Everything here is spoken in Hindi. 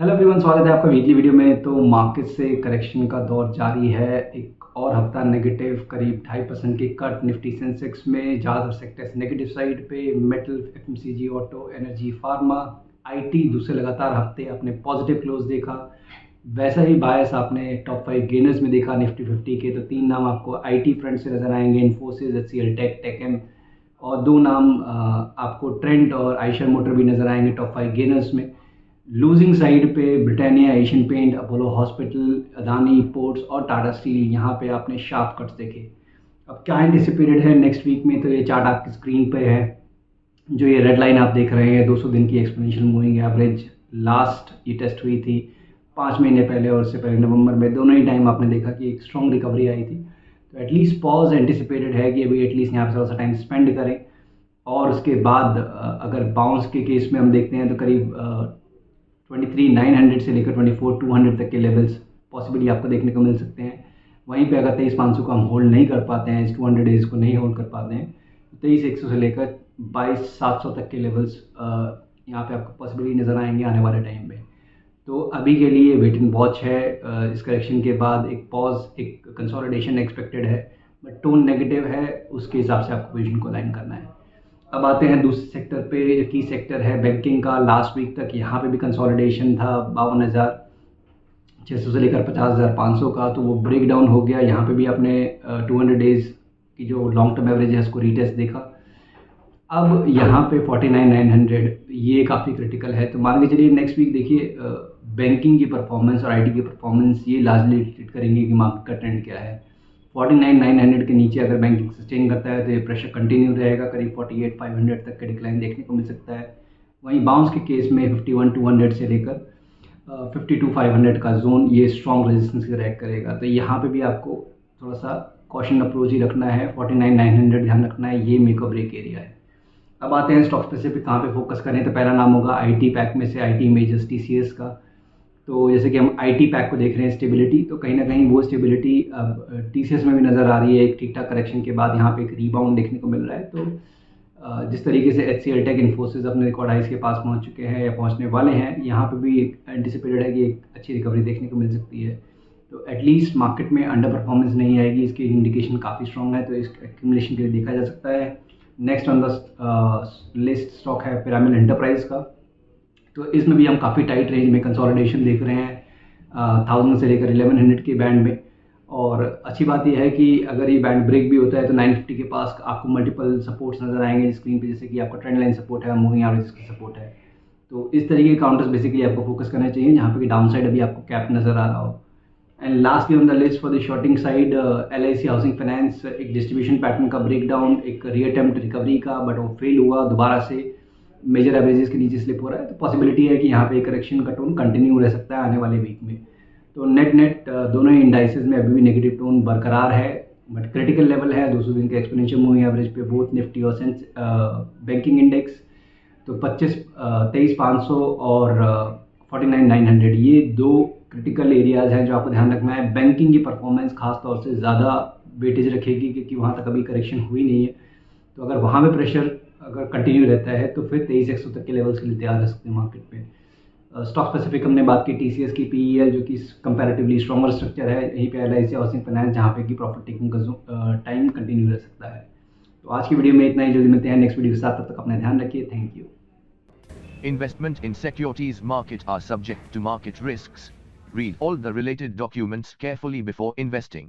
हेलो एवरीवन, स्वागत है आपका वीकली वीडियो में। तो मार्केट से करेक्शन का दौर जारी है। एक और हफ्ता नेगेटिव, करीब 2.5% की कट निफ्टी सेंसेक्स में। ज़्यादातर सेक्टर्स नेगेटिव साइड पे, metal, FMCG, auto, energy, pharma, IT दूसरे लगातार हफ्ते आपने पॉजिटिव क्लोज देखा। वैसा ही बायस आपने टॉप 5 गेनर्स में देखा निफ्टी 50 के। तो 3 नाम आपको आईटी फ्रंट से नजर आएंगे, इन्फोसिस, एचसीएल टेक, टेकएम। और 2 नाम आपको ट्रेंट और आयशर मोटर भी नजर आएंगे टॉप 5 गेनर्स में। लूजिंग साइड पे Britannia, Asian Paint, Apollo Hospital, Adani Ports और टाटा स्टील, यहाँ पे आपने शार्प कट्स देखे। अब क्या एंटिसिपेटेड है नेक्स्ट वीक में, तो ये चार्ट आपकी स्क्रीन पे है। जो ये रेड लाइन आप देख रहे हैं, 200 दिन की एक्सपोनेंशियल मूविंग एवरेज, लास्ट ये टेस्ट हुई थी 5 महीने पहले और उससे पहले नवंबर में। दोनों ही टाइम आपने देखा कि एक स्ट्रॉन्ग रिकवरी आई थी। तो एटलीस्ट पॉज एंटिसिपेटेड है कि अभी एटलीस्ट यहाँ पे थोड़ा सा टाइम स्पेंड करें। और उसके बाद अगर बाउंस के केस में हम देखते हैं तो करीब 23,900 से लेकर 24,200 तक के लेवल्स पॉसिबली आपको देखने को मिल सकते हैं। वहीं पे अगर 23,500 को हम होल्ड नहीं कर पाते हैं, इस 200 डेज को नहीं होल्ड कर पाते हैं, तो 23,100 से लेकर 22,700 तक के लेवल्स यहाँ पे आपको पॉसिबली नज़र आएंगे आने वाले टाइम में। तो अभी के लिए वेट एंड वॉच है। इस करेक्शन के बाद एक पॉज, एक कंसोलिडेशन एक्सपेक्टेड है, बट टोन नेगेटिव है, उसके हिसाब से आपको पोजीशन को लाइन करना है। अब आते हैं दूसरे सेक्टर पे। जो की सेक्टर है बैंकिंग का, लास्ट वीक तक यहाँ पे भी कंसोलिडेशन था 52,600 से लेकर 50,500 का। तो वो ब्रेक डाउन हो गया। यहाँ पे भी आपने 200 डेज की जो लॉन्ग टर्म एवरेज है उसको रीटेस्ट देखा। अब यहाँ पे 49,900 ये काफ़ी क्रिटिकल है। तो मान के चलिए नेक्स्ट वीक देखिए बैंकिंग की परफॉर्मेंस और आईटी की परफॉर्मेंस ये लार्जली डिक्टेट करेंगे कि मार्केट का ट्रेंड क्या है। 49,900 के नीचे अगर बैंकिंग सस्टेन करता है तो ये प्रेशर कंटिन्यू रहेगा, करीब 48,500 तक का डिक्लाइन देखने को मिल सकता है। वहीं बाउंस के केस में 51,200 से लेकर 52,500 का जोन ये स्ट्रॉन्ग रेजिस्टेंस की रैक करेगा। तो यहाँ पे भी आपको थोड़ा सा कॉशन अप्रोच ही रखना है। 49,900 ध्यान रखना है, ये मेक और ब्रेक एरिया है। अब आते हैं स्टॉक स्पेसिफिक कहाँ पे फोकस करें। तो पहला नाम होगा आईटी पैक में से आईटी मेजर्स टीसीएस का। तो जैसे कि हम आईटी पैक को देख रहे हैं स्टेबिलिटी, तो कहीं ना कहीं वो स्टेबिलिटी अब टीसीएस में भी नज़र आ रही है। एक ठीक ठाक करेक्शन के बाद यहाँ पे एक रीबाउंड देखने को मिल रहा है। तो जिस तरीके से एचसीएल टेक, इन्फोसिस अपने रिकॉर्ड हाइस के पास पहुँच चुके हैं या पहुँचने वाले हैं, यहाँ पे भी एक एंटिसिपेटेड है कि एक अच्छी रिकवरी देखने को मिल सकती है। तो एटलीस्ट मार्केट में अंडर परफॉर्मेंस नहीं आएगी, इसकी इंडिकेशन काफ़ी स्ट्रॉन्ग है। तो इस एक्यूमुलेशन के लिए देखा जा सकता है। Next on the list stock है पिरामिड एंटरप्राइज का। तो इसमें भी हम काफ़ी टाइट रेंज में कंसोलिडेशन देख रहे हैं, 1000 से लेकर 1100 के बैंड में। और अच्छी बात यह है कि अगर ये बैंड ब्रेक भी होता है तो 950 के पास आपको मल्टीपल सपोर्ट्स नजर आएंगे स्क्रीन पे, जैसे कि आपका ट्रेंड लाइन सपोर्ट है, मूविंग एवरेज का सपोर्ट है। तो इस तरीके के काउंटर्स बेसिकली आपको फोकस करना चाहिए जहाँ पे कि डाउन साइड अभी आपको कैप नजर आ रहा हो। And lastly on the list for the shorting side, LIC Housing Finance, एक डिस्ट्रीब्यूशन पैटर्न का ब्रेकडाउन, एक रीअटेम्प्ट रिकवरी का, बट वो फेल हुआ, दोबारा से मेजर एवरेजेस के नीचे स्लिप हो रहा है। तो पॉसिबिलिटी है कि यहाँ पे करेक्शन का टोन कंटिन्यू रह सकता है आने वाले वीक में। तो नेट नेट दोनों ही इंडाइसेस में अभी भी नेगेटिव टोन बरकरार है, बट क्रिटिकल लेवल है 200 दिन के एक्सपोनेंशियल मूविंग एवरेज पे, बोथ निफ्टी और बैंकिंग इंडेक्स। तो 23,500 और 49,900 ये दो क्रिटिकल एरियाज हैं जो आपको ध्यान रखना है। बैंकिंग की परफॉर्मेंस खास तौर से ज़्यादा वेटेज रखेगी क्योंकि वहाँ तक अभी करेक्शन हुई नहीं है। तो अगर वहाँ पे प्रेशर अगर कंटिन्यू रहता है तो फिर 23,100 तक के लेवल्स के लिए तैयार रह सकते हैं मार्केट पे। स्टॉक स्पेसिफिक हमने बात की टीसीएस की, पीईएल जो कि कंपैरेटिवली स्ट्रॉन्गर स्ट्रक्चर है, यहीं पे एलआईसी हाउसिंग फाइनेंस जहाँ पे कि प्रॉफिट टेकिंग का टाइम कंटिन्यू रह सकता है। तो आज की वीडियो में इतना ही। जल्दी मिलते हैं नेक्स्ट वीडियो के साथ, तब तक अपना ध्यान रखिए। Thank you. Investment in securities market are subject to market risks. Read all the related documents carefully before investing.